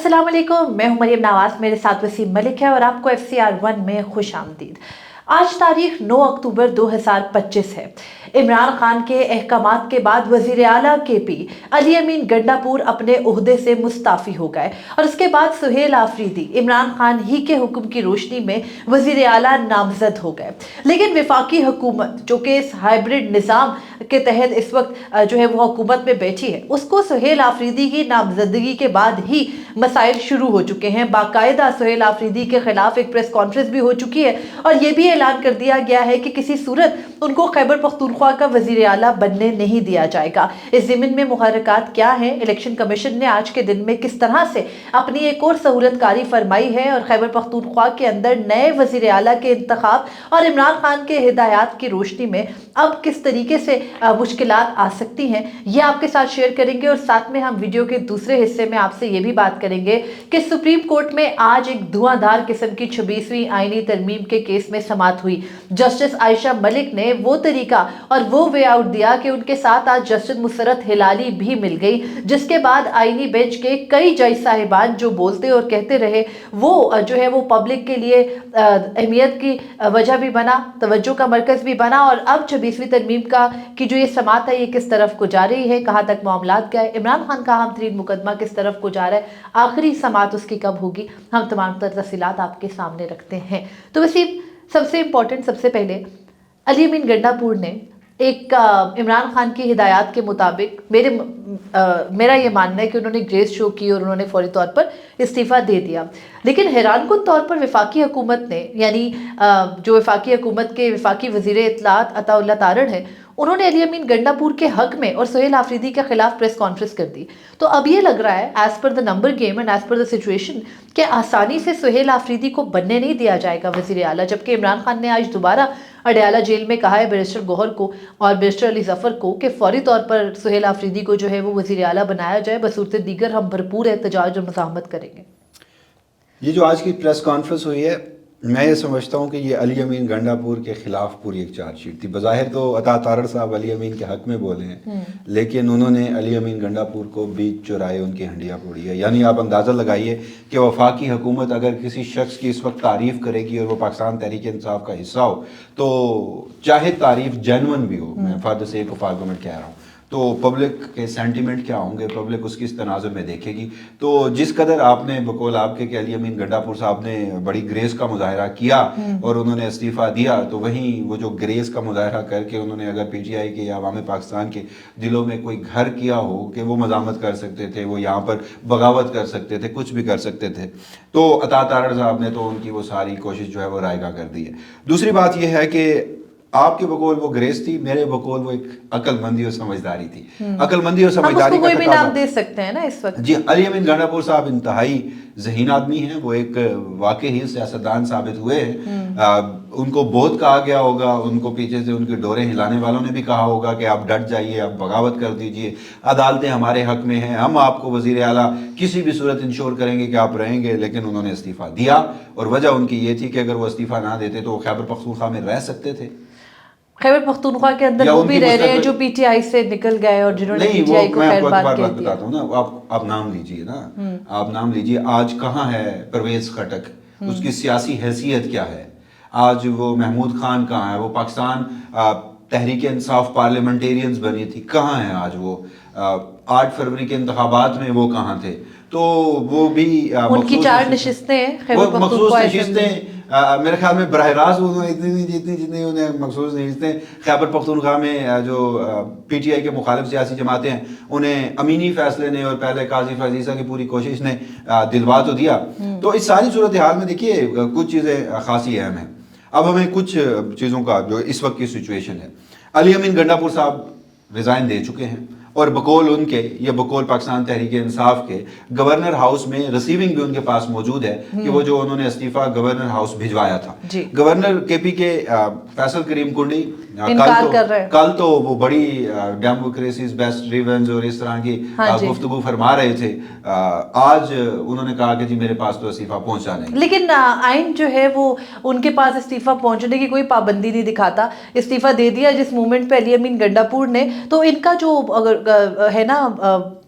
अस्सलाम वालेकुम, मैं हूं मरियम नवाज, मेरे साथ वसीम मलिक है और आपको FCR1 में खुश आमदीद। आज तारीख 9 अक्टूबर 2025 है। इमरान खान के अहकामात के बाद वजीर आला KP अली अमीन गंडापुर अपने ओहदे से मुस्ताफ़ी हो गए और उसके बाद सुहेल आफरीदी इमरान खान ही के हुक्म की रोशनी में वजीर आला नामजद हो गए। लेकिन वफाकी हुकूमत जो कि इस हाइब्रिड निज़ाम के तहत इस वक्त जो है वो हुकूमत में बैठी है, उसको सुहेल आफरीदी की नामजदगी के बाद ही मसाइल शुरू हो चुके हैं। बाकायदा सुहेल आफरीदी के खिलाफ एक प्रेस कॉन्फ्रेंस भी हो चुकी है और ये भी ऐलान कर दिया गया है कि किसी सूरत उनको खैबर पख्तूनख्वा का वजीर आला बनने नहीं दिया जाएगा। इस ज़मीन में मुहर्रकात क्या है, इलेक्शन कमीशन ने आज के दिन में किस तरह से अपनी एक और सहूलतकारी फरमाई है और खैबर पख्तूनख्वा के अंदर नए वजीर आला के इंतखाब और इमरान खान के हिदायत की रोशनी में अब किस तरीके से मुश्किलात आ सकती हैं, ये आपके साथ शेयर करेंगे। और साथ में हम वीडियो के दूसरे हिस्से में आपसे ये भी बात करेंगे कि सुप्रीम कोर्ट में आज एक धुआंधार किस्म की 26वीं आईनी तरमीम के केस में समाअत हुई। जस्टिस आयशा मलिक ने वो तरीका और वो वे आउट दिया कि उनके साथ आज जस्टिस मुसरत हिलाली भी मिल गई, जिसके बाद आईनी बेंच के कई जज साहिबान जो बोलते और कहते रहे वो जो है वो पब्लिक के लिए अहमियत की वजह भी बना, तवज्जो का मरकज़ भी बना। और अब 26वीं तरमीम की जो ये समाअत है ये किस तरफ को जा रही है, कहाँ तक मामलात गए, इमरान खान का अहम तरीन मुकदमा किस तरफ को जा रहा है, आखिरी समाअत उसकी कब होगी, हम तमाम तफसीलात आपके सामने रखते हैं। तो वैसे सबसे इम्पोर्टेंट, सबसे पहले अली अमीन गंडापुर ने एक इमरान खान की हिदायत के मुताबिक मेरा ये मानना है कि उन्होंने ग्रेस शो की और उन्होंने फौरी तौर पर इस्तीफ़ा दे दिया। लेकिन हैरानकुन तौर पर वफाकी हुकूमत ने, यानी जो वफाकी हुकूमत के वफाकी वज़ीर इत्तलात अताउल्लाह तारड़ है, उन्होंने अली अमीन गंडापुर के हक में और सुहेल आफरीदी के खिलाफ प्रेस कॉन्फ्रेंस कर दी। तो अब ये लग रहा है as per the number game and as per the situation कि आसानी से सुहेल आफरीदी को बनने नहीं दिया जाएगा वज़ीर आला। जबकि इमरान खान ने आज दोबारा अडयाला जेल में कहा है बैरिस्टर गौहर को और बैरिस्टर अली जफ़र को कि फौरी तौर पर सुहेल आफरीदी को जो है वो वज़ीर आला बनाया जाए, बसूरत दीगर हम भरपूर एहतजाज और मज़ाहमत करेंगे। ये जो आज की प्रेस कॉन्फ्रेंस हुई है, मैं ये समझता हूँ कि ये अली अमीन गंडापुर के खिलाफ पूरी एक चार्जशीट थी। बज़ाहिर तो अता तारड़ साहब अली अमीन के हक में बोले हैं, लेकिन उन्होंने अली अमीन गंडापुर को बीच चुराए उनकी हंडिया फोड़ी है। यानी आप अंदाज़ा लगाइए कि वफाकी हुकूमत अगर किसी शख्स की इस वक्त तारीफ़ करेगी और वो पाकिस्तान तहरीक इंसाफ का हिस्सा हो, तो चाहे तारीफ़ जेन्युइन भी हो, मैं for the sake of argument कह रहा हूँ, तो पब्लिक के सेंटिमेंट क्या होंगे, पब्लिक उसकी इस तनाज़ुर में देखेगी। तो जिस कदर आपने बकौल आपके कि अली अमीन गंडापुर साहब ने बड़ी ग्रेस का मुजाहरा किया और उन्होंने इस्तीफ़ा दिया, तो वहीं वो जो ग्रेस का मुजाहरा करके उन्होंने अगर PTI के या अवाम पाकिस्तान के दिलों में कोई घर किया हो कि वो मज़ामत कर सकते थे, वो यहाँ पर बगावत कर सकते थे, कुछ भी कर सकते थे, तो अता तारड़ साहब ने तो उनकी वो सारी कोशिश जो है वो रायगा कर दी है। दूसरी बात यह है कि आपके बकौल वो ग्रेस थी, मेरे बकौल वो एक अकलमंदी और समझदारी थी। अकलमंदी और समझदारी का कोई भी नाम दे सकते हैं ना इस वक्त। जी, अली अमीन गंडापुर साहब इंतहाई ज़हीन आदमी हैं, वो एक वाकई सियासतदान साबित हुए हैं। उनको बहुत कहा गया होगा, उनको पीछे से उनके डोरे हिलाने वालों ने भी कहा होगा कि आप डट जाइए, आप बगावत कर दीजिए, अदालतें हमारे हक में हैं, हम आपको वज़ीर आला किसी भी सूरत इंश्योर करेंगे कि आप रहेंगे। लेकिन उन्होंने इस्तीफ़ा दिया और वजह उनकी ये थी कि अगर वो इस्तीफ़ा ना देते तो वो खैबर पख्तूनख्वा में रह सकते थे। खैबर पख्तूनख्वा के अंदर वो भी रह रहे हैं जो PTI से निकल गए और जिन्होंने PTI को खैर बात कह दिया। बताता हूँ ना, आप नाम लीजिए ना, आप नाम लीजिए, आज कहाँ है परवेज खटक, उसकी सियासी हैसियत क्या है? आज वो महमूद खान कहाँ है? वो पाकिस्तान तहरीक इंसाफ पार्लियामेंटेरियंस बनी थी, कहाँ है आज वो? 8 फरवरी के इंतखाबात में वो कहाँ थे? तो वो भी उनकी 4 नशिस्तें, मखसूस नशिस्तें, मेरे ख्याल में बराह रास्त उन्होंने जितनी उन्हें मखसूस नशिस्तें खैबर पख्तूनख्वा में जो PTI के मुखालिफ सियासी जमातें हैं उन्हें अमीनी फैसले ने और पहले काजी फजीसा की पूरी कोशिश ने दिलवा तो दिया। तो इस सारी सूरत हाल में देखिए कुछ चीज़ें खासी अहम हैं। अब हमें कुछ चीज़ों का जो इस वक्त की सिचुएशन है, अली अमीन गंडापुर साहब रिज़ाइन दे चुके हैं और बकौल उनके, ये बकौल पाकिस्तान तहरीक इंसाफ के गवर्नर हाउस में रिसीविंग भी उनके पास मौजूद है कि वो जो उन्होंने इस्तीफा गवर्नर हाउस भिजवाया था। गवर्नर KP के फैसल करीम कुंडी कल तो वो बड़ी डेमोक्रेसी बेस्ट रिवेंज और इस तरह की गुफ्तगू फरमा रहे थे। आज उन्होंने कहा कि जी मेरे पास तो इस्तीफा पहुंचा नहीं। लेकिन आइन जो है वो उनके पास इस्तीफा पहुंचने की कोई पाबंदी नहीं दिखाता। इस्तीफा दे दिया जिस मूवमेंट पे अली अमीन गंडापुर ने, तो इनका जो अगर है ना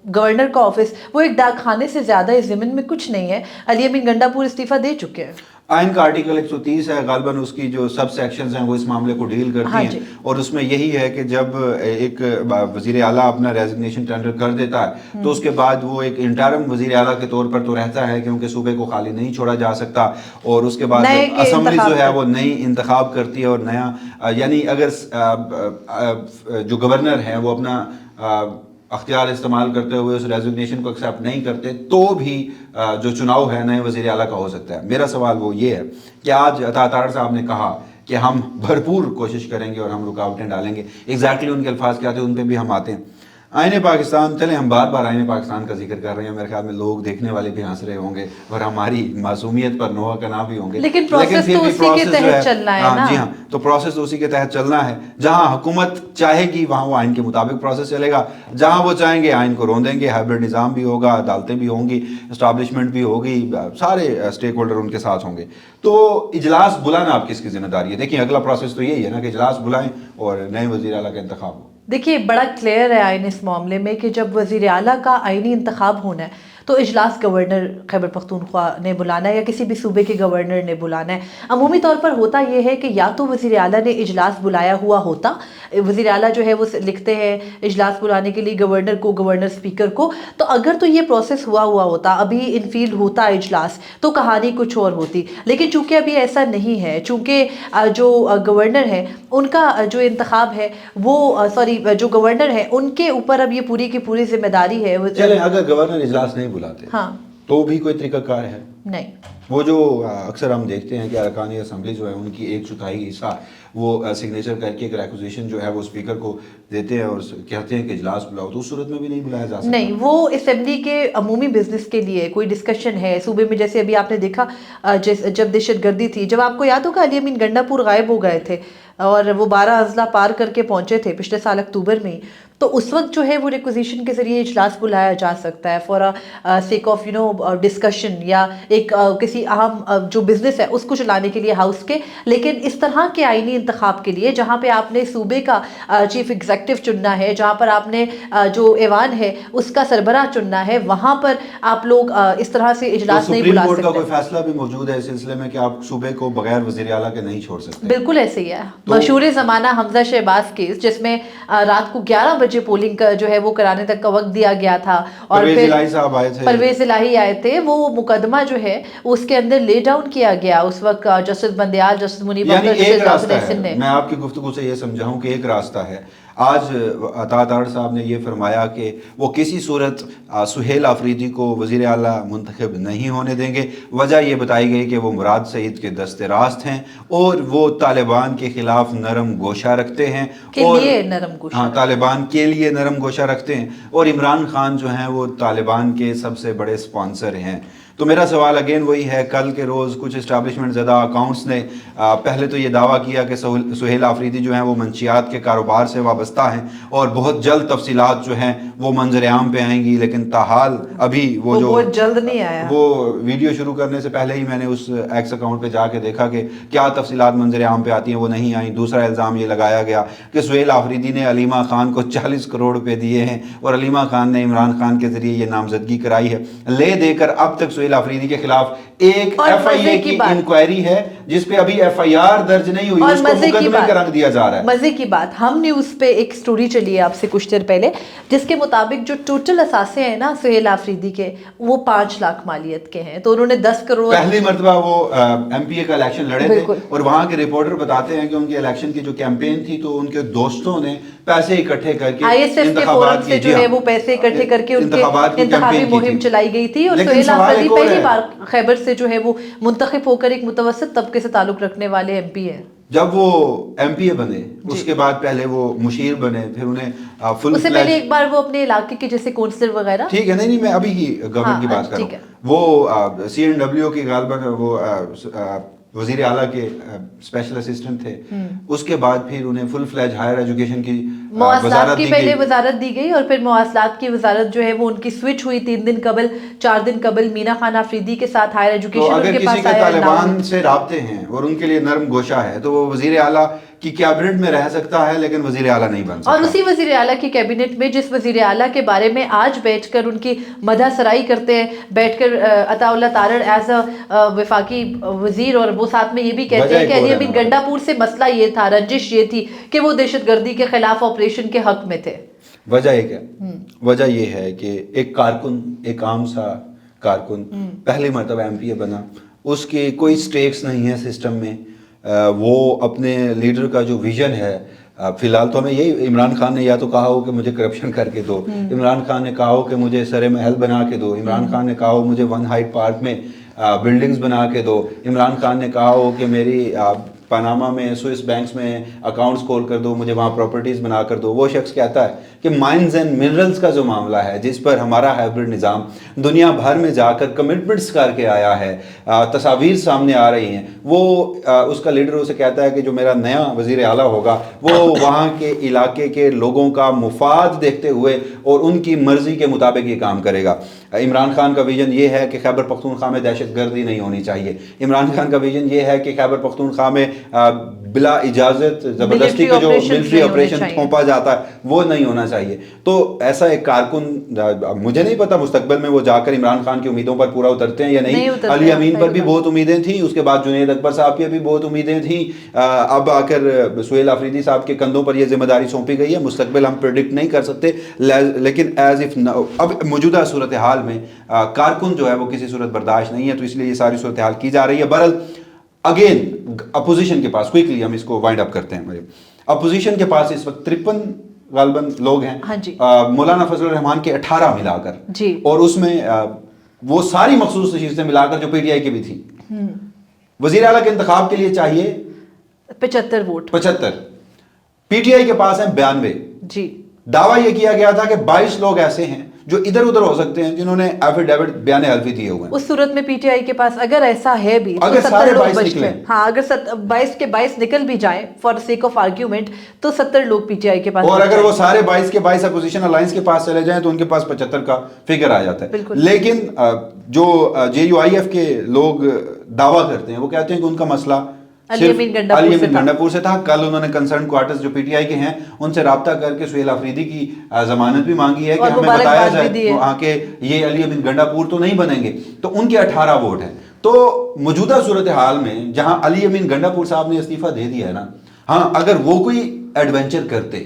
गवर्नर का ऑफिस वो एक डाक खाने से ज्यादा इस ज़मीन में कुछ नहीं है। अली अमीन गंडापुर इस्तीफा दे चुके हैं। आइन का आर्टिकल 130 है, गालबन उसकी जो सब सेक्शंस हैं वो इस मामले को डील करती हाँ हैं, और उसमें यही है कि जब एक वजीर आला अपना रेजिग्नेशन टेंडर कर देता है तो उसके बाद वो एक इंटरिम वजीर आला के तौर पर तो रहता है, क्योंकि सूबे को खाली नहीं छोड़ा जा सकता, और उसके बाद असम्बली जो है वो नई इंतखाब करती है, और नया यानी अगर जो गवर्नर है वो अपना अख्तियार इस्तेमाल करते हुए उस रेजिग्नेशन को एक्सेप्ट नहीं करते तो भी जो चुनाव है नए वज़ीर आला का हो सकता है। मेरा सवाल वो ये है कि आज अता तारड़ साहब ने कहा कि हम भरपूर कोशिश करेंगे और हम रुकावटें डालेंगे, एग्जैक्टली उनके अल्फाज क्या थे उन पर भी हम आते हैं। आईने पाकिस्तान, चले हम बार बार आईने पाकिस्तान का जिक्र कर रहे हैं, मेरे ख्याल में लोग देखने वाले भी हंस रहे होंगे और हमारी मासूमियत पर नोहा कना भी होंगे, लेकिन प्रोसेस तो उसी के तहत चलना है ना। जी हाँ, तो प्रोसेस तो उसी के तहत चलना है। जहां हुकूमत चाहेगी वहां वो आइन के मुताबिक प्रोसेस चलेगा, जहां वो चाहेंगे आइन को रोन देंगे, हाइब्रिड निज़ाम भी होगा, अदालतें भी होंगी, इस्टेब्लिशमेंट भी होगी, सारे स्टेक होल्डर उनके साथ होंगे। तो इजलास बुलाना आप किसकी जिम्मेदारी है? देखिए अगला प्रोसेस तो यही है ना कि इजलास बुलाएं और नए वज़ीर आला का इंतखाब हो। देखिए बड़ा क्लियर है आइन इस मामले में कि जब वज़ीर आला का आइनी इंतखाब होना है तो इजलास गवर्नर खैबर पख्तूनख्वा ने बुलाना है या किसी भी सूबे के गवर्नर ने बुलाना है। अमूमी तौर पर होता यह है कि या तो वज़ीर आला ने इजलास बुलाया हुआ होता, वज़ीर आला जो है वो लिखते हैं इजलास बुलाने के लिए गवर्नर को, गवर्नर स्पीकर को, तो अगर तो ये प्रोसेस हुआ होता, अभी इनफील्ड होता इजलास, तो कहानी कुछ और होती। लेकिन चूंकि अभी ऐसा नहीं है, चूंकि जो गवर्नर है उनका जो इंतखाब है वो जो गवर्नर है उनके ऊपर अब ये पूरी की पूरी जिम्मेदारी है। चले अगर गवर्नर इजलास नहीं बुलाते हाँ तो भी कोई तरीकाकार है? नहीं। वो जो अक्सर हम देखते हैं कि अरकान असम्बली जो है उनकी 1/4 हिस्सा वो सिग्नेचर करके एक रेक्विजिशन जो है वो स्पीकर को देते हैं और कहते हैं कि इजलास बुलाओ, तो उस सूरत में भी नहीं बुलाया जा सकता? नहीं, वो असेंबली के अमूमी बिजनेस के लिए कोई डिस्कशन है सूबे में। जैसे अभी आपने देखा जब दहशतगर्दी थी, जब आपको याद होगा अली अमीन गंडापुर गायब हो गए थे और वो 12 अजला पार करके पहुंचे थे पिछले साल अक्टूबर में, तो उस वक्त जो है वो रिक्विजिशन के जरिए इजलास बुलाया जा सकता है फॉर सेक ऑफ डिस्कशन या एक किसी अहम जो बिजनेस है उसको चलाने के लिए हाउस के। लेकिन इस तरह के आईनी इंतखाब के लिए जहाँ पे आपने सूबे का चीफ एग्जीक्यूटिव चुनना है, जहाँ पर आपने जो ऐवान है उसका सरबराह चुनना है, वहाँ पर आप लोग इस तरह से इजलास तो नहीं बुला सकते। का कोई फैसला भी मौजूद है इस सिलसिले में कि आप सूबे को बगैर वज़ीर आला के नहीं छोड़ सकते? बिल्कुल ऐसे ही है। मशहूर ज़माना हमजा शहबाज केस, जिसमें रात को 11 बजे पोलिंग का जो है वो कराने तक का वक्त दिया गया था और फिर परवेज इलाही आए थे, वो मुकदमा जो है उसके अंदर ले डाउन किया गया उस वक्त justice Bandial, justice Munib Akhtar, justice Javed Hasan ने। मैं आपकी गुफ्तगू से ये समझाऊं कि एक रास्ता है। आज अता तारड़ साहब ने ये फरमाया कि वो किसी सूरत सुहेल आफरीदी को वज़ीर आला मुंतखब नहीं होने देंगे। वजह ये बताई गई कि वो मुराद सईद के दस्ते रास्त हैं और वो तालिबान के खिलाफ नरम गोशा रखते हैं हाँ, तालिबान के लिए नरम गोशा रखते हैं, और इमरान खान जो हैं वो तालिबान के सबसे बड़े स्पॉन्सर हैं। तो मेरा सवाल अगेन वही है, कल के रोज़ कुछ इस्टेब्लिशमेंट ज़दा अकाउंट्स ने पहले तो ये दावा किया कि सुहेल आफरीदी जो हैं वो मंशियात के कारोबार से वाबस्ता हैं और बहुत जल्द तफसीलात जो हैं वो मंजर आम पे आएंगी, लेकिन ताहाल अभी वो जो बहुत जल्द नहीं आया। वो वीडियो शुरू करने से पहले ही मैंने उस एक्स अकाउंट पे जाके देखा कि क्या तफसीलात मंजर आम पे आती हैं, वो नहीं आई। दूसरा इल्ज़ाम ये लगाया गया कि सुहेल आफरीदी ने अलीमा खान को 40 करोड़ रुपए दिए हैं और अलीमा खान ने इमरान खान के ज़रिए ये नामजदगी कराई है। ले देकर अब तक सुहेल आफरीदी के खिलाफ एक FIA की इंक्वायरी है जिस पे अभी FIR दर्ज नहीं हुई, उसको मुकदमे का रंग दिया जा रहा है। मजे की बात, हम न्यूज़ पे एक स्टोरी चली है आपसे कुछ देर पहले जिसके मुताबिक जो टोटल असासे हैं ना सुहेल आफरीदी के वो 5 लाख मालियत के हैं, तो उन्होंने 10 करोड़ पहली मरतबा वो MPA का इलेक्शन लड़े थे और वहां के रिपोर्टर बताते हैं कि उनके इलेक्शन की जो कैंपेन थी तो उनके दोस्तों ने पैसे इकट्ठे करके ISF के फोरम से जो है वो पैसे इकट्ठे करके उनके इंतखाबी मुहिम चलाई गई थी। और सुहेल आफरीदी पहली बार खैबर से जो है वो मुंतखब होकर एक मुतवस्सित तबके से ताल्लुक रखने वाले MP है। जब वो MPA बने उसके बाद पहले वो मुशीर बने, फिर उन्हें फुल उससे पहले एक बार वो अपने इलाके के जैसे काउंसलर वगैरह, ठीक है, नहीं मैं अभी ही गवर्नमेंट की बात कर रहा हूँ। वो CNW के गालबन वो वजीर आला के स्पेशल असिस्टेंट थे। उसके बाद फिर उन्हें फुल फ्लैज हायर एजुकेशन की مواصلات کی پہلے وزارت دی گئی اور پھر مواصلات کی وزارت جو ہے وہ ان کی سوئچ ہوئی 4 دن قبل مینا خان آفریدی کے ساتھ ہائر ایجوکیشن ان کے پاس آیا. طالبان سے رابطے ہیں اور ان کے لیے نرم گوشہ ہے تو وہ وزیر اعلیٰ کی کیبنٹ میں رہ سکتا ہے لیکن وزیر اعلیٰ نہیں بن سکتا. اور اسی وزیر اعلیٰ کی کیبنٹ میں جس وزیر اعلیٰ کے بارے میں آج بیٹھ کر ان کی مدح سرائی کرتے ہیں, بیٹھ کر عطا اللہ تارڑ ایز اے وفاقی وزیر, اور وہ ساتھ میں یہ بھی کہتے ہیں کہ علی امین گنڈا پور سے مسئلہ یہ تھا, رنجش یہ تھی کہ وہ دہشت گردی کے خلاف آپریشن کے حق میں تھے. وجہ یہ کیا؟ وجہ یہ ہے کہ ایک کارکن, ایک عام سا کارکن پہلی مرتبہ ایم پی اے بنا, اس کے کوئی سٹیکس نہیں ہے سسٹم میں, وہ اپنے لیڈر کا جو ویژن ہے, فی الحال تو ہمیں یہی, عمران خان نے یا تو کہا ہو کہ مجھے کرپشن کر کے دو, عمران خان نے کہا ہو کہ مجھے سر محل بنا کے دو, عمران خان نے کہا ہو مجھے ون ہائٹ پارک میں بلڈنگز بنا کے دو, عمران خان نے کہا ہو کہ میری پاناما میں سوئس بینکس میں اکاؤنٹس کھول کر دو, مجھے وہاں پراپرٹیز بنا کر دو. وہ شخص کہتا ہے کہ مائنز اینڈ منرلز کا جو معاملہ ہے جس پر ہمارا ہائبرڈ نظام دنیا بھر میں جا کر کمٹمنٹس کر کے آیا ہے, تصاویر سامنے آ رہی ہیں, وہ اس کا لیڈر اسے کہتا ہے کہ جو میرا نیا وزیر اعلیٰ ہوگا وہ وہاں کے علاقے کے لوگوں کا مفاد دیکھتے ہوئے اور ان کی مرضی کے مطابق یہ کام کرے گا. عمران خان کا ویژن یہ ہے کہ خیبر پختونخوا میں دہشت گردی نہیں ہونی چاہیے. عمران خان کا ویژن یہ ہے کہ خیبر پختونخوا میں بلا اجازت زبردستی کا جو ملٹری آپریشن تھوپا جاتا ہے وہ نہیں ہونا چاہیے. تو ایسا ایک کارکن, مجھے نہیں پتا مستقبل میں وہ جا کر عمران خان کی امیدوں پر پورا اترتے ہیں یا نہیں. علی امین پر بھی بہت امیدیں تھیں, اس کے بعد جنید اکبر صاحب کی بھی بہت امیدیں تھیں, اب آ کر سہیل آفریدی صاحب کے کندھوں پر یہ ذمہ داری سونپی گئی ہے. مستقبل ہم پریڈکٹ نہیں کر سکتے, لیکن ایز اف اب موجودہ صورتحال میں کارکن جو ہے وہ کسی صورت برداشت نہیں ہے, تو اس لیے یہ ساری صورتحال کی جا رہی ہے. بہرحال اگین اپوزیشن کے پاس, کوئکلی ہم اس کو وائنڈ اپ کرتے ہیں, اپوزیشن کے پاس اس وقت 53 غالباً لوگ ہیں, مولانا فضل الرحمان کے 18 ملا کر, اور اس میں وہ ساری مخصوص نشستیں ملا کر جو پی ٹی آئی کی بھی تھی. وزیر اعلیٰ کے انتخاب کے لیے چاہیے 75 ووٹ, 75, پی ٹی آئی کے پاس ہیں 92. جی دعویٰ یہ کیا گیا تھا کہ 22 لوگ ایسے ہیں جو ادھر ادھر ہو سکتے ہیں جنہوں نے ایفیڈیوٹ بیان حلفی دیے ہوئے ہیں. اس صورت میں پی ٹی آئی کے پاس اگر ایسا ہے بھی, اگر سارے 22 نکلیں, ہاں اگر 22 کے 22 نکل بھی جائیں فار سیک آف آرگیومنٹ, تو 70 لوگ پی ٹی آئی کے پاس, اور اگر وہ سارے 22 کے 22 اپوزیشن الائنس کے پاس چلے جائیں تو ان کے پاس 75 کا فگر آ جاتا ہے. لیکن جو جے یو آئی ایف کے لوگ دعویٰ کرتے ہیں وہ کہتے ہیں کہ ان کا مسئلہ علی امین گنڈا پور سے تھا. کل انہوں نے کنسرن کوارٹرز جو پی ٹی آئی کے ہیں ان سے رابطہ کر کے سہیل آفریدی کی ضمانت بھی مانگی ہے کہ ہمیں بتایا جائے وہاں کے یہ علی امین گنڈا پور تو نہیں بنیں گے. تو ان کے 18 ووٹ ہیں. تو موجودہ صورتحال میں جہاں علی امین گنڈا پور صاحب نے استعفیٰ دے دیا ہے نا, ہاں اگر وہ کوئی ایڈونچر کرتے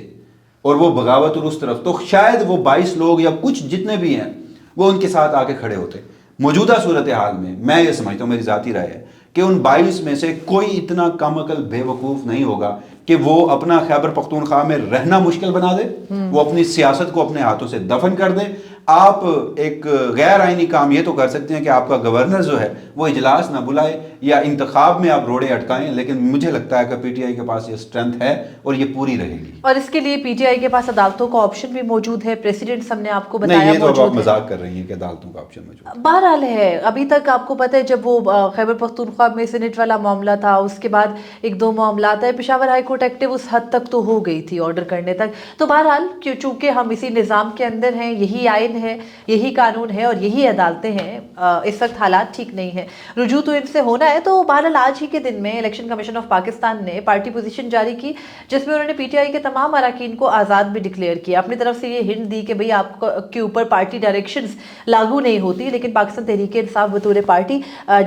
اور وہ بغاوت اور اس طرف, تو شاید وہ 22 لوگ یا کچھ جتنے بھی ہیں وہ ان کے ساتھ آ کے کھڑے ہوتے. موجودہ صورتحال میں یہ سمجھتا ہوں, میری ذاتی رائے ہے کہ ان 22 میں سے کوئی اتنا کم عقل بے وقوف نہیں ہوگا کہ وہ اپنا خیبر پختونخوا میں رہنا مشکل بنا دے, وہ اپنی سیاست کو اپنے ہاتھوں سے دفن کر دے. آپ ایک غیر آئینی کام یہ تو کر سکتے ہیں کہ آپ کا گورنر جو ہے وہ اجلاس نہ بلائے یا انتخاب میں آپ روڑے اٹکائیں, لیکن مجھے لگتا ہے کہ پی ٹی آئی کے پاس یہ اسٹرینتھ ہے اور یہ پوری رہے گی. اور اس کے لیے پی ٹی آئی کے پاس عدالتوں کا آپشن بھی موجود ہے, پریسیڈنٹس ہم نے آپ کو بتایا موجود ہے. نہیں, یہ تو آپ ہے, مذاق کر رہی ہیں کہ عدالتوں کا آپشن موجود ہے. بہرحال ہے. ابھی تک آپ کو پتہ ہے جب وہ خیبر پختونخوا میں سینٹ والا معاملہ تھا, اس کے بعد ایک دو معاملات ہے, پشاور ہائی کورٹ ایکٹیو اس حد تک تو ہو گئی تھی آرڈر کرنے تک. تو بہرحال چونکہ ہم اسی نظام کے اندر ہیں, یہی آئین ہے, یہی قانون ہے اور یہی عدالتیں ہیں, اس وقت حالات ٹھیک نہیں ہیں, رجوع تو ان سے ہونا ہے. تو بہرحال آج ہی کے دن میں الیکشن کمیشن آف پاکستان نے پارٹی پوزیشن جاری کی جس میں انہوں نے پی ٹی آئی کے تمام اراکین کو آزاد بھی ڈکلیئر کیا. اپنی طرف سے یہ ہنٹ دی کہ بھئی آپ کے اوپر پارٹی ڈائریکشنز لاگو نہیں ہوتی, لیکن پاکستان تحریک انصاف بطور پارٹی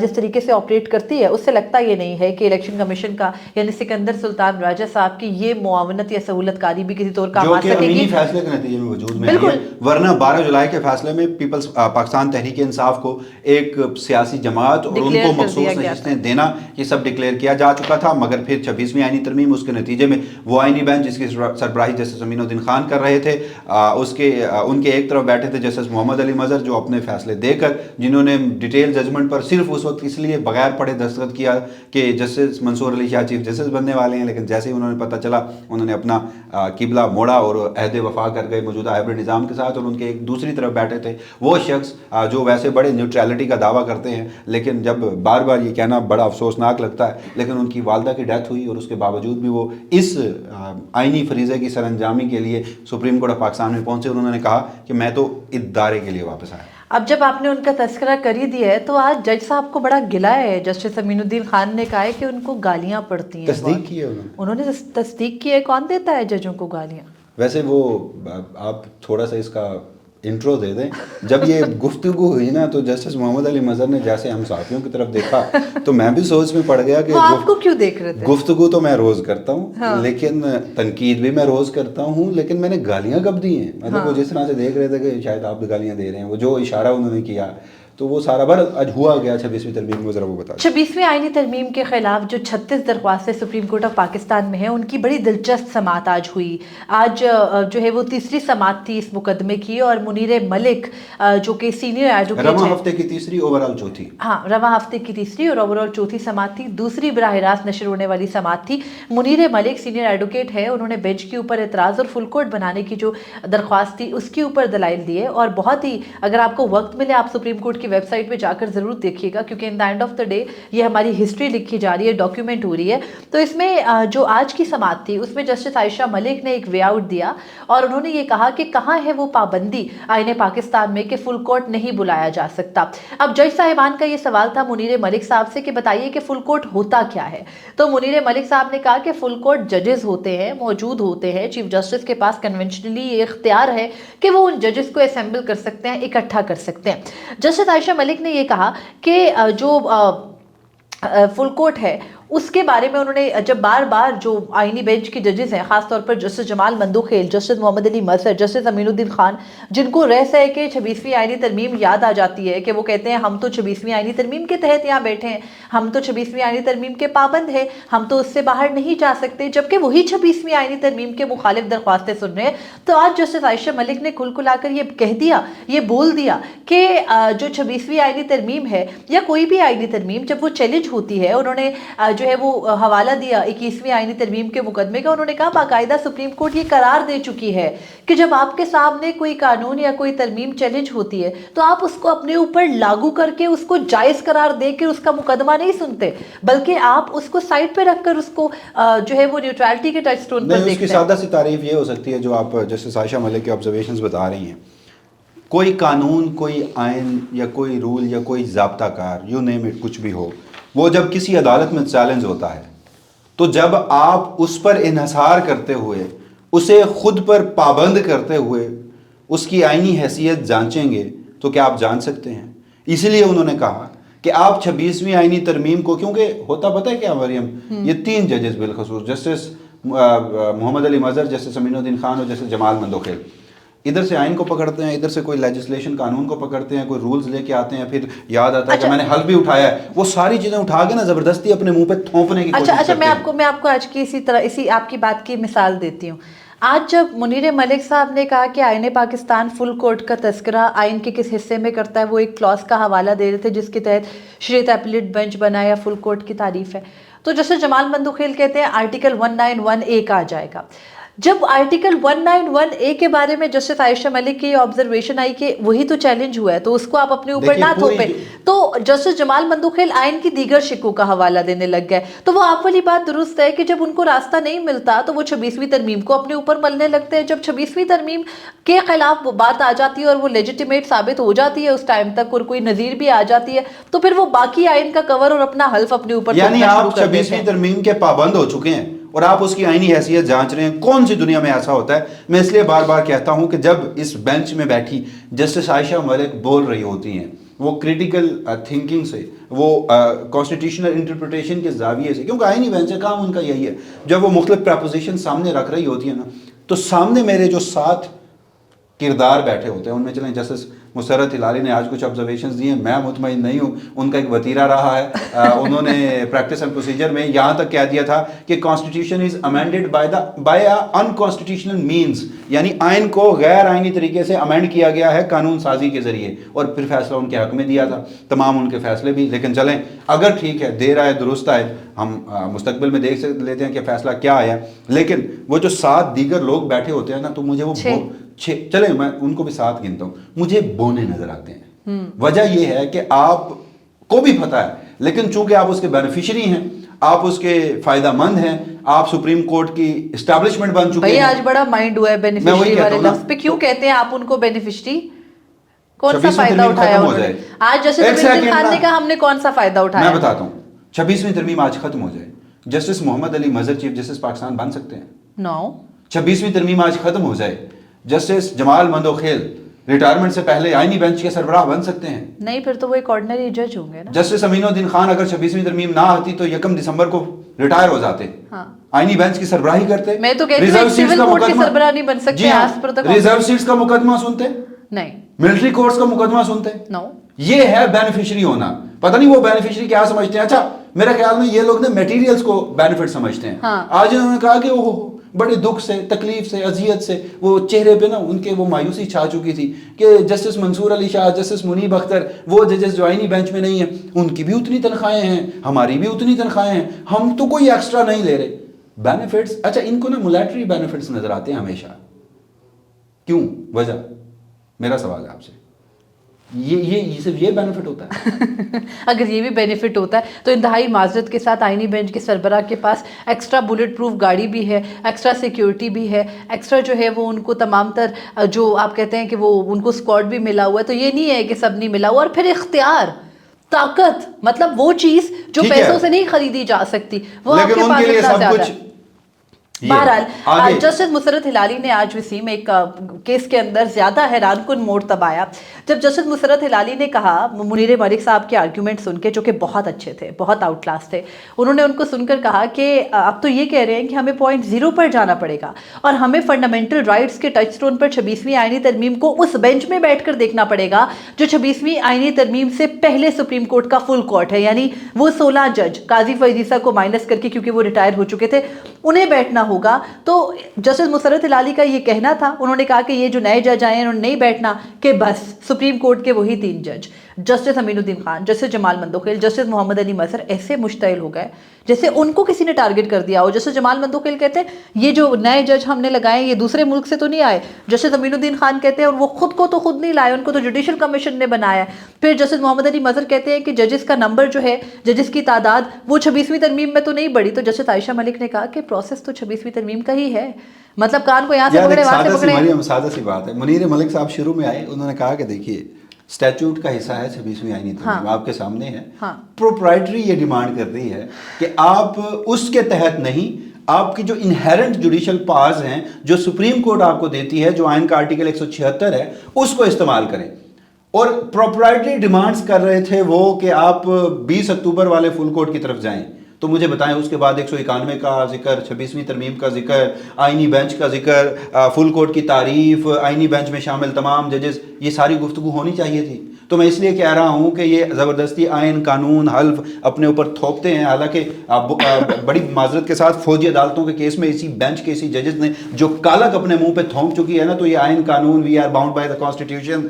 جس طریقے سے آپریٹ کرتی ہے اس سے لگتا یہ نہیں ہے کہ الیکشن کمیشن کا یعنی سکندر سلطان راجہ صاحب کی یہ معاونت یا سہولت کاری بھی کسی طور کام آ سکے گی, فیصلے کے نتیجے میں وجود میں ہے. ورنہ 12 جولائی کے فیصلے میں پیپلز پاکستان تحریک انصاف کو ایک سیاسی جماعت اور ان کو مخصوص نشستیں دینا یہ سب ڈکلیئر کیا جا چکا تھا. مگر پھر 26ویں آئینی ترمیم, اس کے نتیجے میں وہ آئینی بینچ جس کی سربراہی جسٹس امین الدین خان کر رہے تھے, ان کے ایک طرف بیٹھے تھے جسٹس محمد علی مظہر جو اپنے فیصلے دے کر جنہوں نے ڈیٹیل ججمنٹ پر صرف اس وقت اس لیے بغیر پڑھے دستخط کیا کہ جسٹس منصور علی شاہ چیف جسٹس بننے والے ہیں, لیکن جیسے ہی انہوں نے پتہ چلا انہوں نے اپنا قبلہ موڑا اور عہد وفا کر گئے موجودہ ہائبرڈ نظام کے ساتھ. اور ان کے ایک دوسری طرف بیٹھے تھے وہ شخص جو ویسے بڑے نیوٹرلٹی کا دعویٰ کرتے ہیں, لیکن جب بار بار یہ کہنا بڑا افسوسناک لگتا ہے، لیکن ان کی والدہ کی ڈیتھ ہوئی اور اس کے باوجود بھی وہ اس آئینی فریضے کی سر انجامی کے لیے سپریم کورٹ آف پاکستان میں پہنچے، انہوں نے کہا کہ میں تو ادارے کے لیے واپس آیا۔ اب جب آپ نے ان کا تذکرہ کر ہی دیا ہے تو آج جج صاحب کو بڑا گلہ ہے، جسٹس امین الدین خان نے کہا ہے کہ ان کو گالیاں پڑتی ہیں، تصدیق کی ہے انہوں نے تصدیق کی ہے۔ کون دیتا ہے ججوں کو گالیاں؟ ویسے وہ آپ تھوڑا سا اس کا انٹرو دے دیں۔ جب یہ گفتگو ہوئی نا تو جسٹس محمد علی مظہر نے جیسے ہم صحافیوں کی طرف دیکھا تو میں بھی سوچ میں پڑ گیا کہ آپ کو کیوں دیکھ رہے تھے؟ گفتگو تو میں روز کرتا ہوں، لیکن تنقید بھی میں روز کرتا ہوں، لیکن میں نے گالیاں کب دی ہیں؟ مطلب وہ جس طرح سے دیکھ رہے تھے کہ شاید آپ بھی گالیاں دے رہے ہیں، وہ جو اشارہ انہوں نے کیا تو وہ سارا بر آج ہوا گیا 26ویں ترمیم میں، ذرا وہ بتا دیں۔ 26ویں آئینی ترمیم کے خلاف جو 36 درخواستیں سپریم کورٹ آف پاکستان میں ہیں، ان کی بڑی دلچسپ سماعت آج ہوئی۔ آج جو ہے وہ تیسری سماعت تھی اس مقدمے کی، اور منیر ملک جو کہ سینئر ایڈوکیٹ رواں ہفتے کی تیسری، اوور آل چوتھی، رواں ہفتے کی تیسری اور اوور آل چوتھی سماعت تھی۔ دوسری براہ راست نشر ہونے والی سماعت تھی۔ منیر ملک سینئر ایڈوکیٹ ہے، انہوں نے بینچ کے اوپر اعتراض اور فل کورٹ بنانے کی جو درخواست تھی اس کے اوپر دلائل دیے، اور بہت ہی، اگر آپ کو وقت ملے آپ سپریم کورٹ کی ویب سائٹ پہ جا کر ضرور دیکھیے گا، کیونکہ in the end of the day یہ ہماری ہسٹری لکھی جا رہی ہے، ڈاکیومنٹ ہو رہی ہے۔ تو اس میں جو آج کی سماعت تھی اس میں جسٹس عائشہ ملک نے ایک وے آؤٹ دیا، اور انہوں نے یہ کہا کہ کہاں ہے وہ پابندی آئین پاکستان میں کہ فل کورٹ نہیں بلایا جا سکتا۔ اب جج صاحبان کا یہ سوال تھا منیر ملک صاحب سے کہ بتائیے کہ فل کورٹ ہوتا کیا ہے؟ تو منیر ملک صاحب نے کہا کہ فل کورٹ ججز ہوتے ہیں، موجود ہوتے ہیں، چیف جسٹس کے پاس کنونشنلی یہ اختیار ہے کہ وہ ان ججز کو اسمبل کر سکتے ہیں، اکٹھا کر سکتے ہیں۔ جسٹس عائشہ ملک نے یہ کہا کہ جو فل کورٹ ہے اس کے بارے میں انہوں نے جب بار بار جو آئینی بینچ کے ججز ہیں، خاص طور پر جسٹس جمال مندوخیل، جسٹس محمد علی مظہر، جسٹس امین الدین خان، جن کو رہس ہے کہ 26ویں آئینی ترمیم یاد آ جاتی ہے، کہ وہ کہتے ہیں ہم تو 26ویں آئینی ترمیم کے تحت یہاں بیٹھے ہیں، ہم تو 26ویں آئینی ترمیم کے پابند ہیں، ہم تو اس سے باہر نہیں جا سکتے، جبکہ وہی 26ویں آئینی ترمیم کے مخالف درخواستیں سن رہے ہیں۔ تو آج جسٹس عائشہ ملک نے کھل کھلا کر یہ کہہ دیا، یہ بول دیا کہ جو 26ویں آئینی ترمیم ہے یا کوئی بھی آئینی ترمیم جب وہ چیلنج ہوتی ہے، انہوں نے جو ہے وہ حوالہ دیا 21ویں آئینی ترمیم کے مقدمے کا، انہوں نے کہا باقاعدہ سپریم کورٹ یہ قرار دے چکی ہے کہ جب آپ کے سامنے کوئی قانون یا کوئی ترمیم چیلنج ہوتی ہے تو آپ اس کو اپنے اوپر لاگو کر کے اس کو جائز قرار دے کے اس کا مقدمہ نہیں سنتے، بلکہ آپ اس کو سائڈ پہ رکھ کر اس کو جو ہے وہ نیوٹرلٹی کے ٹچ سٹون پر دیکھتے ہیں۔ اس کی سادہ سی تعریف یہ ہو سکتی ہے جو آپ جسٹس عائشہ ملک کے آبزرویشنز بتا رہی ہیں۔ کوئی قانون، کوئی آئین یا کوئی رول یا کوئی ضابطہ کار، یو نیم اٹ، کچھ بھی ہو، وہ جب کسی عدالت میں چیلنج ہوتا ہے تو جب آپ اس پر انحصار کرتے ہوئے، اسے خود پر پابند کرتے ہوئے اس کی آئینی حیثیت جانچیں گے تو کیا آپ جان سکتے ہیں؟ اس لیے انہوں نے کہا کہ آپ 26ویں آئینی ترمیم کو، کیونکہ ہوتا پتہ ہے کیا مریم، یہ 3 ججز بالخصوص جسٹس محمد علی مظہر، جسٹس امین الدین خان اور جسٹس جمال مندوخیل، ادھر سے آئین کو پکڑتے ہیں، ادھر سے کوئی لیجسلیشن قانون کو پکڑتے ہیں، کوئی رولز لے کے آتے ہیں، پھر یاد آتا ہے کہ میں نے حل بھی اٹھایا ہے، وہ ساری چیزیں اٹھا کے نا زبردستی اپنے منہ پہ تھونپنے کی کوشش کرتے ہیں۔ میں آپ کو آج کی اسی آپ کی بات کی مثال دیتی ہوں۔ آج جب منیر ملک صاحب نے کہا کہ آئین پاکستان فل کورٹ کا تذکرہ آئین کے کس حصے میں کرتا ہے، وہ ایک کلاس کا حوالہ دے رہے تھے جس کے تحت شریعت اپیلیٹ بینچ بنا یا فل کورٹ کی تعریف ہے، تو جسٹس جمال مندوخیل کہتے ہیں آرٹیکل 191A کا آ جائے گا۔ جب آرٹیکل 191A کے بارے میں جسٹس عائشہ ملک کی آبزرویشن آئی کہ وہی تو چیلنج ہوا ہے تو اس کو آپ اپنے اوپر نہ تھوپیں، تو جسٹس جمال مندوخیل آئین کی دیگر شکوں کا حوالہ دینے لگ گئے۔ تو وہ آپ والی بات درست ہے کہ جب ان کو راستہ نہیں ملتا تو وہ 26ویں ترمیم کو اپنے اوپر ملنے لگتے ہیں۔ جب 26ویں ترمیم کے خلاف بات آ جاتی ہے اور وہ لیجیٹیمیٹ ثابت ہو جاتی ہے اس ٹائم تک، اور کوئی نظیر بھی آ جاتی ہے، تو پھر وہ باقی آئین کا کور اور اپنا حلف اپنے اوپر، یعنی آپ 26ویں ترمیم کے پابند ہو چکے ہیں اور آپ اس کی آئینی حیثیت جانچ رہے ہیں۔ کون سی دنیا میں ایسا ہوتا ہے؟ میں اس لیے بار بار کہتا ہوں کہ جب اس بینچ میں بیٹھی جسٹس عائشہ ملک بول رہی ہوتی ہیں، وہ کریٹیکل تھنکنگ سے، وہ کانسٹیٹیوشنل انٹرپریٹیشن کے زاویے سے، کیونکہ آئینی بینچ کا کام ان کا یہی ہے، جب وہ مختلف پریپوزیشن سامنے رکھ رہی ہوتی ہیں نا، تو سامنے میرے جو 7 کردار بیٹھے ہوتے ہیں، ان میں چلیں جسٹس مسرت ہلالی نے آج کچھ آبزرویشنز دی ہیں، میں مطمئن نہیں ہوں، ان کا ایک وطیرہ رہا ہے، انہوں نے پریکٹس اینڈ پروسیجر میں یہاں تک کہہ دیا تھا کہ constitution is amended by unconstitutional means, یعنی آئین کو غیر آئینی طریقے سے امینڈ کیا گیا ہے قانون سازی کے ذریعے، اور پھر فیصلہ ان کے حق میں دیا تھا، تمام ان کے فیصلے بھی۔ لیکن چلیں، اگر ٹھیک ہے، دیر آئے درست آئے، ہم مستقبل میں دیکھ لیتے ہیں کہ فیصلہ کیا آیا، لیکن وہ جو 7 دیگر لوگ بیٹھے ہوتے ہیں نا، تو مجھے وہ چلیں میں ان کو بھی 7 گنتا ہوں، مجھے بونے نظر آتے ہیں۔ وجہ یہ ہے کہ آپ کو بھی پتہ ہے लेकिन चूंकि आप उसके बेनिफिशियरी हैं, आप उसके फायदा मंद हैं, आप सुप्रीम कोर्ट की इस्टेब्लिशमेंट बन चुके हैं। आज बड़ा माइंड हुआ है बेनिफिशियरी वाले लफ्ज पे, क्यों कहते हैं आप उनको बेनिफिशियरी? कौन सा फायदा उठाया उन्होंने? आज जस्टिस अमीनुद्दीन खान ने कहा हमने कौन सा फायदा उठाया? मैं बताता हूँ, 26वीं तरमीम आज खत्म हो जाए, जस्टिस मोहम्मद अली मजहर चीफ जस्टिस पाकिस्तान बन सकते हैं? नो। 26वीं तरमीम आज खत्म हो जाए, जस्टिस जमाल मंदोखेल रिटायरमेंट से पहले आईनी बेंच के सरबराह बन सकते हैं? नहीं, फिर तो वो एक ऑर्डिनरी जज होंगे ना। जस्टिस अमीनुद्दीन खान अगर 26वीं तरमीम ना आती तो 1 दिसंबर को रिटायर हो जाते। हाँ। आईनी बेंच की सरबराही करते। मैं तो कहती हूं सिविल कोर्ट के सरबराह नहीं बन सकते। रिजर्व सीट्स का मुकदमा सुनते नहीं, मिलिट्री कोर्ट्स का मुकदमा सुनते नो। ये है बेनिफिशियरी होना। पता नहीं वो बेनिफिशियरी क्या समझते हैं। अच्छा, मेरे ख्याल में ये लोग ना मटेरियल्स को बेनिफिट समझते हैं। हाँ। आज इन्होंने कहा कि ओहो बड़े दुख से, तकलीफ से, अजियत से वो चेहरे पे ना उनके वो मायूसी छा चुकी थी कि जस्टिस मंसूर अली शाह, जस्टिस मुनीब अख्तर, वो जजेस जो आईनी बेंच में नहीं है, उनकी भी उतनी तनख्वाहें हैं, हमारी भी उतनी तनख्वाहें हैं, हम तो कोई एक्स्ट्रा नहीं ले रहे। बेनिफिट्स, अच्छा इनको ना मोनेटरी बेनिफिट्स नजर आते हैं हमेशा, क्यों? वजह मेरा सवाल है आपसे, ये सिर्फ ये बेनिफिट होता है? अगर ये भी बेनिफिट होता है तो इंतहाई माजरत के साथ आईनी बेंच के सरबराह के पास एक्स्ट्रा बुलेट प्रूफ गाड़ी भी है, एक्स्ट्रा सिक्योरिटी भी है, एक्स्ट्रा जो है वो उनको तमाम तर जो आप कहते हैं कि वो उनको स्क्वाड भी मिला हुआ है। तो ये नहीं है कि सब नहीं मिला हुआ। और फिर इख्तियार, ताकत, मतलब वो चीज जो पैसों से नहीं खरीदी जा सकती, वो आपके पास इतना ज्यादा है। बहरहाल जस्टिस मुसर्रत हिलाली ने आज वसीम एक केस के अंदर ज्यादा हैरानकुन मोड़ तब आया जब जस्टिस मुसर्रत हिलाली ने कहा, मुनीर मलिक साहब के आर्ग्यूमेंट सुन के, जो कि बहुत अच्छे थे, बहुत आउट क्लास थे, उन्होंने उनको सुनकर कहा कि अब तो ये कह रहे हैं कि हमें पॉइंट 0 पर जाना पड़ेगा और हमें फंडामेंटल राइट्स के टच स्टोन पर 26वीं आईनी तरमीम को उस बेंच में बैठकर देखना पड़ेगा जो 26वीं आईनी तरमीम से पहले सुप्रीम कोर्ट का फुल कोर्ट है, यानी वो 16 जज, काजी फैजीसा को माइनस करके क्योंकि वो रिटायर हो चुके थे, उन्हें बैठना होगा। तो जस्टिस मुसर्रत हिलाली का ये कहना था, उन्होंने कहा कि ये जो नए जज आए हैं उन्होंने नहीं बैठना, कि बस सुप्रीम कोर्ट के वही 3 जज, Justice Aminuddin Khan, Justice Jamal Mandokhel, Justice Mohammad Ali Mazhar, ऐसे मुश्तइल हो गए जैसे उनको किसी ने टारगेट कर दिया हो। जस्टिस जमाल मंदोखेल कहते हैं ये जो नए जज हमने लगाए ये दूसरे मुल्क से तो नहीं आए। जस्टिस अमीनुद्दीन खान कहते हैं और वो खुद को तो खुद नहीं लाए, उनको तो जुडिशल कमीशन ने बनाया है। फिर जस्टिस मोहम्मद अली मजहर कहते हैं कि जजेस का नंबर जो है, जजेस की तादाद वो 26वीं तरमीम में तो नहीं बढ़ी। तो जस्टिस आयशा मलिक ने कहा कि प्रोसेस तो 26वीं तरमीम का ही है, मतलब कान को यहाँ से पकड़े वहाँ से पकड़े। सादा सी बात है, मुनीर मलिक साहब शुरू में आए, उन्होंने कहा कि देखिए स्टैट्यूट का हिस्सा है 26वीं आईनी तरमीम, आपके सामने है। प्रोप्राइटरी ये डिमांड कर रही है कि आप उसके तहत नहीं, आपकी जो इनहेरेंट जुडिशल पावर्स हैं जो सुप्रीम कोर्ट आपको देती है, जो आइन का आर्टिकल 176 है, उसको इस्तेमाल करें। और प्रोप्राइटरी डिमांड्स कर रहे थे वो कि आप 20 अक्टूबर वाले फुल कोर्ट की तरफ जाएं। तो मुझे बताएं उसके बाद 191 का जिक्र, 26वीं तरमीम का जिक्र, आईनी बेंच का जिक्र, फुल कोर्ट की तारीफ, आईनी बेंच में शामिल तमाम जजेस, ये सारी गुफ्तगू होनी चाहिए थी। तो मैं इसलिए कह रहा हूँ कि ये ज़बरदस्ती आइन, कानून, हल्फ अपने ऊपर थोपते हैं। हालांकि बड़ी माजरत के साथ फौजी अदालतों के केस में इसी बेंच के इसी जजेस ने जो कालक अपने मुंह पे थोप चुकी है ना, तो ये आइन, कानून, we are bound by the constitution,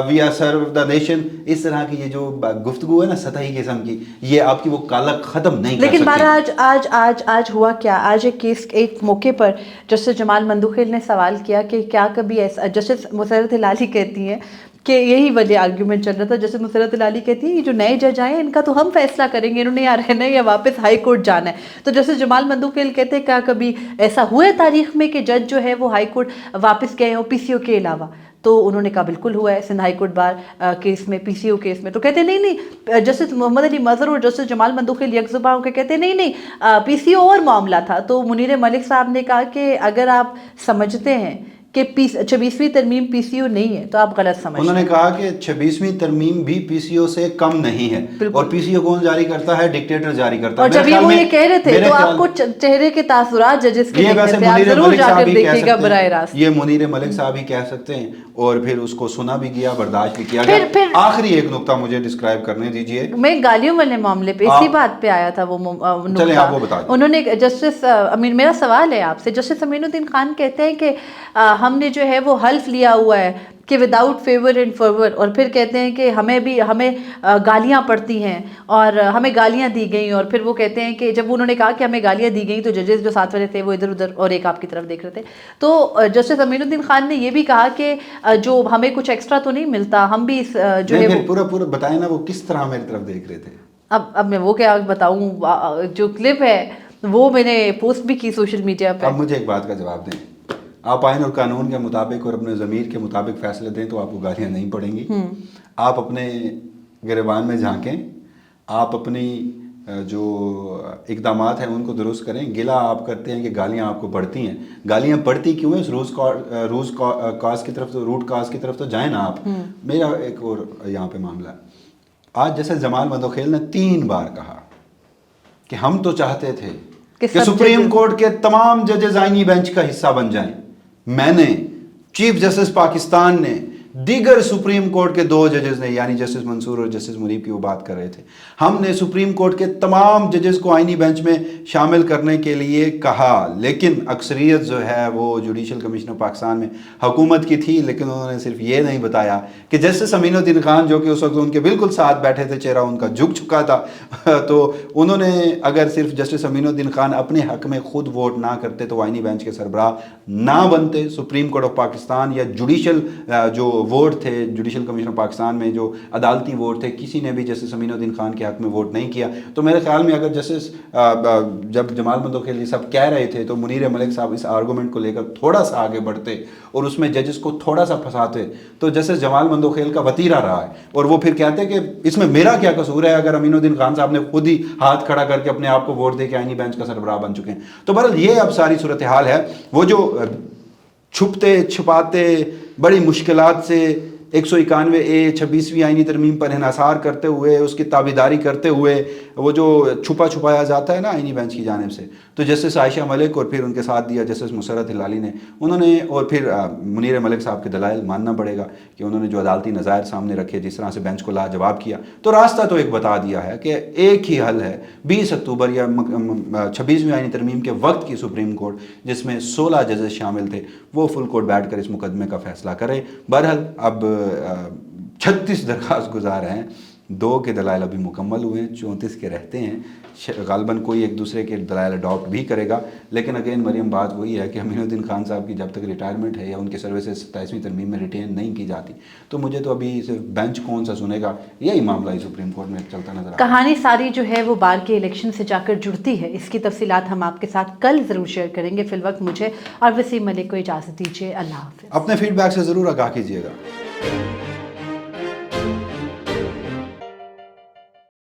we are serve the nation, इस तरह की ये जो गुफ्तगू है ना सतही किस्म की, ये आपकी वो कालक ख़त्म नहीं कर सकती। लेकिन महाराज आज हुआ क्या? आज एक मौके पर जस्टिस जमाल मंदोखेल ने सवाल किया कि क्या कभी ऐसा, जस्टिस मुसर्रत हिलाली कहती हैं कि यही वाले आर्ग्यूमेंट चल रहा था, जैसे मुसर्रत हिलाली कहती है ये जो नए जज आए हैं इनका तो हम फैसला करेंगे, इन्होंने यहाँ रहना है या वापस हाई कोर्ट जाना है। तो जैसे जमाल मंदोखेल कहते हैं क्या कभी ऐसा हुआ है तारीख में कि जज जो है वो हाई कोर्ट वापस गए हो पीसीओ के अलावा? तो उन्होंने कहा बिल्कुल हुआ है, Sindh high court bar case में, पीसीओ केस में। तो कहते नहीं, जस्टिस मोहम्मद अली मजहर और जस्टिस जमाल मंदोखेल यकजुबां होकर कहते नहीं, पीसीओ और मामला था। तो मुनीर मलिक साहब ने कहा कि अगर आप समझते हैं कि 26वीं तरमीम पीसीओ नहीं है तो आप गलत समझते हैं। उन्होंने कहा कि 26वीं तरमीम भी पीसीओ से कम नहीं है, और पीसीओ कौन जारी करता है? डिक्टेटर जारी करता है। और जब ये वो ये कह रहे थे तो आपको चेहरे के तासुरात जजेस के दिख रहे थे, आप जरूर जाकर देखिएगा बराह रास्त। ये मुनीर मलिक साहब ही कह सकते हैं, और फिर उसको सुना भी गया, बर्दाश्त भी किया गया। आखिरी एक नुक्ता मुझे डिस्क्राइब करने दीजिए। मैं गालियों वाले मामले पे इसी बात पे आया था वो चले आप वो बता। उन्होंने जस्टिस मेरा सवाल है आपसे, जस्टिस अमीनुद्दीन खान कहते हैं कि हमने जो है वो हल्फ लिया हुआ है कि विदाउट फेवर एंड फॉरवर, और फिर कहते हैं कि हमें गालियां पड़ती हैं और हमें गालियां दी गई। और फिर वो कहते हैं कि जब उन्होंने कहा कि हमें गालियां दी गई तो जजेस जो साथ वाले थे वो इधर उधर और एक आपकी तरफ देख रहे थे। तो जस्टिस अमीनुद्दीन खान ने ये भी कहा कि जो हमें कुछ एक्स्ट्रा तो नहीं मिलता, हम भी इस जो है पूरा बताएं ना वो किस तरह मेरी तरफ देख रहे थे। اب میں وہ کیا بتاؤں، جو کلپ ہے وہ میں نے پوسٹ بھی کی سوشل میڈیا پہ. اب مجھے ایک بات کا جواب دیں، آپ آئین اور قانون کے مطابق اور اپنے ضمیر کے مطابق فیصلے دیں تو آپ کو گالیاں نہیں پڑیں گی. آپ اپنے گریبان میں جھانکیں، آپ اپنی جو اقدامات ہیں ان کو درست کریں. گلا آپ کرتے ہیں کہ گالیاں آپ کو پڑتی ہیں، گالیاں پڑتی کیوں ہیں؟ اس روٹ کاز کی طرف تو جائیں نا آپ. میرا ایک اور یہاں پہ معاملہ ہے. آج جیسے جمال مدوخیل نے 3 بار کہا کہ ہم تو چاہتے تھے کہ سپریم کورٹ کے تمام ججز آئینی بینچ کا حصہ بن جائیں. میں نے، چیف جسٹس پاکستان نے، دیگر سپریم کورٹ کے 2 ججز نے، یعنی جسٹس منصور اور جسٹس منیب کی وہ بات کر رہے تھے، ہم نے سپریم کورٹ کے تمام ججز کو آئینی بینچ میں شامل کرنے کے لیے کہا، لیکن اکثریت جو ہے وہ جوڈیشل کمیشن آف پاکستان میں حکومت کی تھی. لیکن انہوں نے صرف یہ نہیں بتایا کہ جسٹس امین الدین خان جو کہ اس وقت ان کے بالکل ساتھ بیٹھے تھے، چہرہ ان کا جھک چکا تھا، تو انہوں نے اگر صرف جسٹس امین الدین خان اپنے حق میں خود ووٹ نہ کرتے تو آئینی بینچ کے سربراہ نہ بنتے. سپریم کورٹ آف پاکستان یا جوڈیشل جو ووٹ تھے، جوڈیشل کمیشن آف پاکستان میں جو عدالتی ووٹ تھے، کسی نے بھی جسٹس امین الدین خان کے حق میں ووٹ نہیں کیا. تو میرے خیال میں اگر جسٹس جب جمال مدوخیل یہ سب کہہ رہے تھے تو منیر ملک صاحب اس آرگومنٹ کو لے کر تھوڑا سا آگے بڑھتے اور اس میں ججز کو تھوڑا سا پھنساتے تو جسٹس جمال مدوخیل کا وتیرہ رہا ہے. اور وہ پھر کہتے کہ اس میں میرا کیا قصور ہے اگر امین الدین خان صاحب نے خود ہی ہاتھ کھڑا کر کے اپنے آپ کو ووٹ دے کے آئینی بینچ کا سربراہ بن چکے ہیں. تو بہرحال یہ اب ساری صورتحال ہے. وہ جو چھپتے چھپاتے بڑی مشکلات سے 191A 26ویں آئینی ترمیم پر انحصار کرتے ہوئے، اس کی تابعداری کرتے ہوئے وہ جو چھپایا جاتا ہے نا آئینی بینچ کی جانب سے، تو جسٹس عائشہ ملک اور پھر ان کے ساتھ دیا جسٹس مسرت ہلالی نے، انہوں نے، اور پھر منیر ملک صاحب کے دلائل ماننا پڑے گا کہ انہوں نے جو عدالتی نظائر سامنے رکھے، جس طرح سے بینچ کو لاجواب کیا، تو راستہ تو ایک بتا دیا ہے کہ ایک ہی حل ہے. 20 اکتوبر یا 26ویں آئینی ترمیم کے وقت کی سپریم کورٹ جس میں 16 ججز شامل تھے، وہ فل کورٹ بیٹھ کر اس مقدمے کا فیصلہ کرے. بہرحال اب 36 درخواست گزار ہیں، 2 کے دلائل ابھی مکمل ہوئے ہیں، 34 کے رہتے ہیں. غالباً کوئی ایک دوسرے کے دلائل اڈاپٹ بھی کرے گا. لیکن اگین مریم بات وہی ہے کہ امین الدین خان صاحب کی جب تک ریٹائرمنٹ ہے یا ان کی سروسز 27ویں ترمیم میں ریٹین نہیں کی جاتی تو مجھے تو ابھی صرف بینچ کون سا سنے گا، یہی معاملہ ہی سپریم کورٹ میں چلتا نظر آتا ہے. کہانی ساری جو ہے وہ بار کے الیکشن سے جا کر جڑتی ہے. اس کی تفصیلات ہم آپ کے ساتھ کل ضرور شیئر کریں گے. فی الوقت مجھے اور وسیم ملک کو اجازت دیجیے. اللہ حافظ. اپنے فیڈ بیک سے ضرور آگاہ کیجیے گا.